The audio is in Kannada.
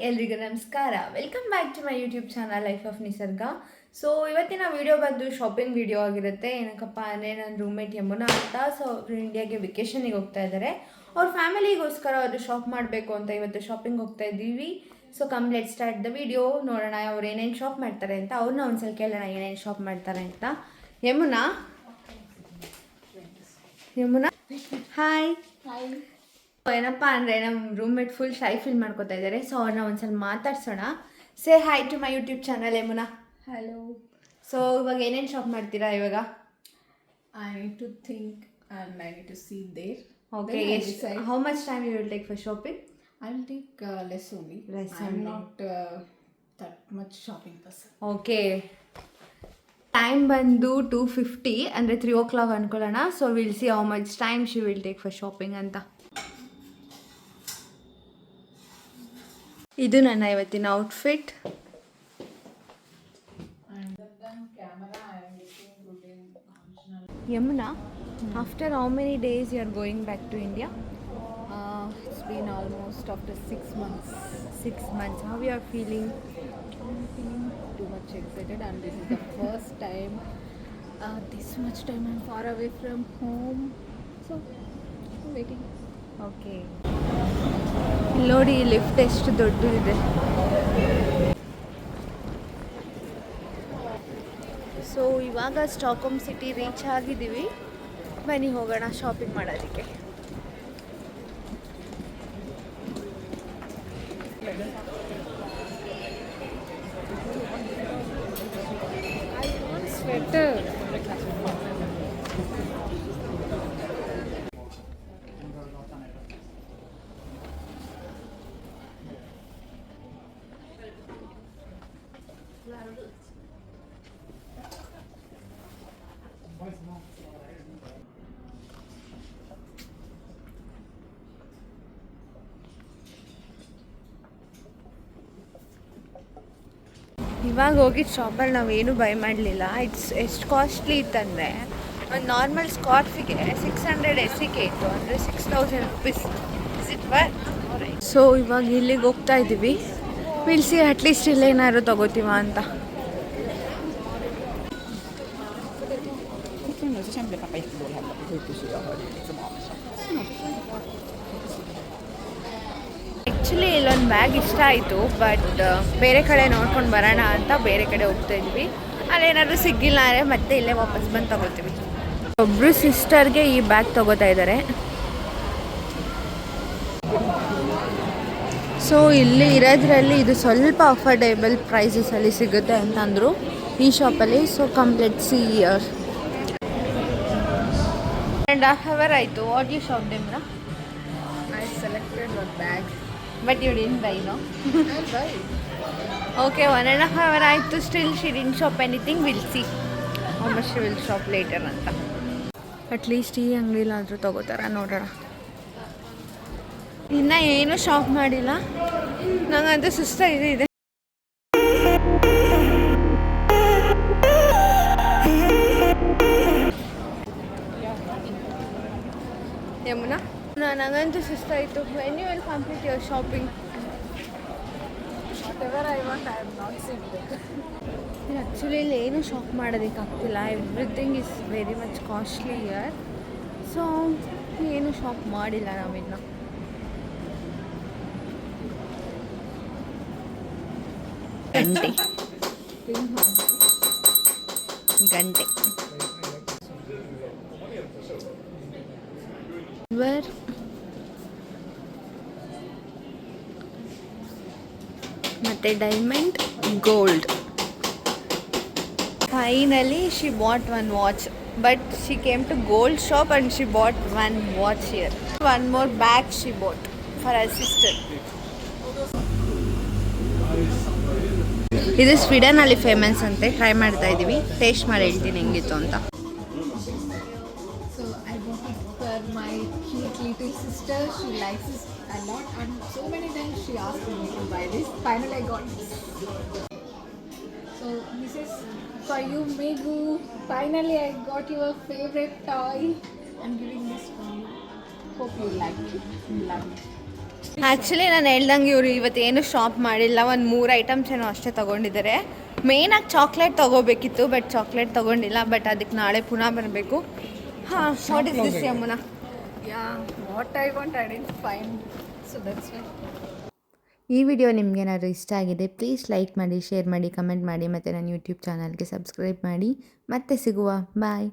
ಎಲ್ರಿಗೂ ನಮಸ್ಕಾರ. Welcome back to my YouTube channel life of Nisarga. So ಇವತ್ತಿನ ವಿಡಿಯೋ ಬಂದು ಶಾಪಿಂಗ್ ವಿಡಿಯೋ ಆಗಿರುತ್ತೆ. ಏನಕ್ಕಪ್ಪ ಅಂದರೆ ನನ್ನ ರೂಮ್ಮೇಟ್ ಯಮುನಾ ಅಂತ ಅವರು ಇಂಡಿಯಾಗೆ ವೆಕೇಷನಿಗೆ ಹೋಗ್ತಾ ಇದ್ದಾರೆ. ಅವ್ರ ಫ್ಯಾಮಿಲಿಗೋಸ್ಕರ ಅವರು ಶಾಪ್ ಮಾಡಬೇಕು ಅಂತ ಇವತ್ತು ಶಾಪಿಂಗ್ ಹೋಗ್ತಾ ಇದ್ದೀವಿ. So come let start the video. ನೋಡೋಣ ಅವ್ರು ಏನೇನು ಶಾಪ್ ಮಾಡ್ತಾರೆ ಅಂತ. ಅವ್ರನ್ನ ಒಂದ್ಸಲ ಕೇಳೋಣ ಏನೇನು ಶಾಪ್ ಮಾಡ್ತಾರೆ ಅಂತ. ಯಮುನಾ ಹಾಯ್. ಏನಪ್ಪ ಅಂದರೆ ನಮ್ಮ ರೂಮ್ಮೇಟ್ ಫುಲ್ ಶೈ ಫೀಲ್ ಮಾಡ್ಕೋತಾ ಇದ್ದಾರೆ. ಸೊ ಅವ್ರನ್ನ ಒಂದ್ಸಲ ಮಾತಾಡ್ಸೋಣ. Say hi to my YouTube channel Yamuna. Hello. So ಇವಾಗ ಏನೇನು ಶಾಪ್ ಮಾಡ್ತೀರಾ ಇವಾಗ? I need to think and I need to see there. Okay, how much time you will take for shopping? I will take less only. I am not that much shopping person. Okay, time ಬಂದು 2:50 ಅಂದರೆ 3 o'clock ಅಂದ್ಕೊಳ್ಳೋಣ. So will see how much time she will take for shopping ಅಂತ. ಇದು ನನ್ನ ಇವತ್ತಿನ outfit. Yamuna, after how many days you are going back to India? It's been almost after 6 months. 6 months. How you are feeling? I'm feeling too much excited, and this is the first time this much time I'm far away from home. So I'm waiting. Okay, ನೋಡಿ ಲಿಫ್ಟ್ ಎಷ್ಟು ದೊಡ್ಡದಿದೆ. ಸೊ ಇವಾಗ ಸ್ಟಾಕ್ಹೋಮ್ ಸಿಟಿ ರೀಚ್ ಆಗಿದ್ದೀವಿ. ಬನ್ನಿ ಹೋಗೋಣ ಶಾಪಿಂಗ್ ಮಾಡೋದಕ್ಕೆ. I want sweater. ಇವಾಗ ಹೋಗಿದ್ದು ಶಾಪಲ್ಲಿ ನಾವೇನು ಬೈ ಮಾಡಲಿಲ್ಲ. ಎಷ್ಟು ಕಾಸ್ಟ್ಲಿ ಇತ್ತಂದರೆ ಒಂದು ನಾರ್ಮಲ್ ಸ್ಕಾರ್ಫಿಗೆ 600 ಎಸಿಕೆ ಇತ್ತು, ಅಂದರೆ 6000 rupees. Is it worth? So ಇವಾಗ ಇಲ್ಲಿಗೆ ಹೋಗ್ತಾ ಇದ್ದೀವಿ. ವಿಲ್ ಸಿ ಅಟ್ಲೀಸ್ಟ್ ಇಲ್ಲೇನಾದ್ರು ತಗೋತೀವ ಅಂತ. ಆ್ಯಕ್ಚುಲಿ ಇಲ್ಲೊಂದು ಬ್ಯಾಗ್ ಇಷ್ಟ ಆಯಿತು, ಬಟ್ ಬೇರೆ ಕಡೆ ನೋಡ್ಕೊಂಡು ಬರೋಣ ಅಂತ ಬೇರೆ ಕಡೆ ಹೋಗ್ತಾ ಇದ್ವಿ. ಅಲ್ಲೇನಾದರೂ ಸಿಗ್ಗಿಲ್ಲ ಅಂದರೆ ಮತ್ತೆ ಇಲ್ಲೇ ವಾಪಸ್ ಬಂದು ತಗೋತೀವಿ. ಒಬ್ಬರು ಸಿಸ್ಟರ್ಗೆ ಈ ಬ್ಯಾಗ್ ತಗೋತಾ ಇದ್ದಾರೆ. ಸೊ ಇಲ್ಲಿ ಇರೋದ್ರಲ್ಲಿ ಇದು ಸ್ವಲ್ಪ ಅಫೋರ್ಡೇಬಲ್ ಪ್ರೈಸಸಲ್ಲಿ ಸಿಗುತ್ತೆ ಅಂತ ಅಂದರು ಈ ಶಾಪಲ್ಲಿ. So complete see here 1.5 hour ಆಯಿತು. ವಾಟ್ ಯು ಶಾಪ್ ದೇಮ್ರ? I selected one bag. But you didn't buy no? I'll buy. Okay, 1.5 hour ಆಯಿತು. Still she didn't shop anything. Will see how much she will shop later ಅಂತ. ಅಟ್ಲೀಸ್ಟ್ ಈ ಅಂಗಡಿಲಾದರೂ ತಗೋತಾರ ನೋಡೋಣ. ಇನ್ನು ಏನೂ ಶಾಪ್ ಮಾಡಿಲ್ಲ. ನಂಗಂತೂ ಸುಸ್ತಾಗಿದೆ. ಯಮುನಾ, ನನಗಂತೂ ಸುಸ್ತಾಯಿತು. When you will complete your shopping? Whatever I want, I am not seeing it. Actually ಇಲ್ಲಿ ಏನೂ ಶಾಪ್ ಮಾಡೋದಕ್ಕಾಗ್ತಿಲ್ಲ. Everything is very much costly here. So ಏನೂ ಶಾಪ್ ಮಾಡಿಲ್ಲ ನಾವಿನ್ನು. ಗಂಟೆ ಮತ್ತು diamond, gold. Finally she bought one watch, but she came to gold shop and she bought one watch here. One more bag she bought for her sister. ಇದು ಸ್ವೀಡನಲ್ಲಿ ಫೇಮಸ್ ಅಂತೆ. ಟ್ರೈ ಮಾಡ್ತಾ ಇದ್ದೀವಿ. ಟೇಸ್ಟ್ ಮಾಡಿ ಹೇಳ್ತೀನಿ ಹೆಂಗಿತ್ತು ಅಂತ. So I bought it for my cute little sister. She likes this a lot, and so many times she asked me to buy this. Finally I got this. So this is for you, Megu. Finally I got your favorite toy. I'm giving this to you. Hope you like it. You love it. Actually ನಾನು ಹೇಳ್ದಂಗೆ ಇವರು ಇವತ್ತು ಏನು ಶಾಪ್ ಮಾಡಿಲ್ಲ, ಒಂದು 3 ಐಟಮ್ಸ್ ಏನೋ ಅಷ್ಟೇ ತೊಗೊಂಡಿದ್ದಾರೆ. ಮೇಯ್ನಾಗಿ ಚಾಕ್ಲೇಟ್ ತೊಗೋಬೇಕಿತ್ತು, ಬಟ್ ಚಾಕ್ಲೇಟ್ ತೊಗೊಂಡಿಲ್ಲ. ಬಟ್ ಅದಕ್ಕೆ ನಾಳೆ ಪುನಃ ಬರಬೇಕು. ಹಾಂ, what is this Yamuna? Yeah, what I want I didn't find. So that's why. ಈ ವಿಡಿಯೋ ನಿಮಗೇನಾದ್ರು ಇಷ್ಟ ಆಗಿದೆ ಪ್ಲೀಸ್ ಲೈಕ್ ಮಾಡಿ, ಶೇರ್ ಮಾಡಿ, ಕಮೆಂಟ್ ಮಾಡಿ, ಮತ್ತು ನನ್ನ ಯೂಟ್ಯೂಬ್ ಚಾನಲ್ಗೆ ಸಬ್ಸ್ಕ್ರೈಬ್ ಮಾಡಿ. ಮತ್ತೆ ಸಿಗುವ. ಬಾಯ್.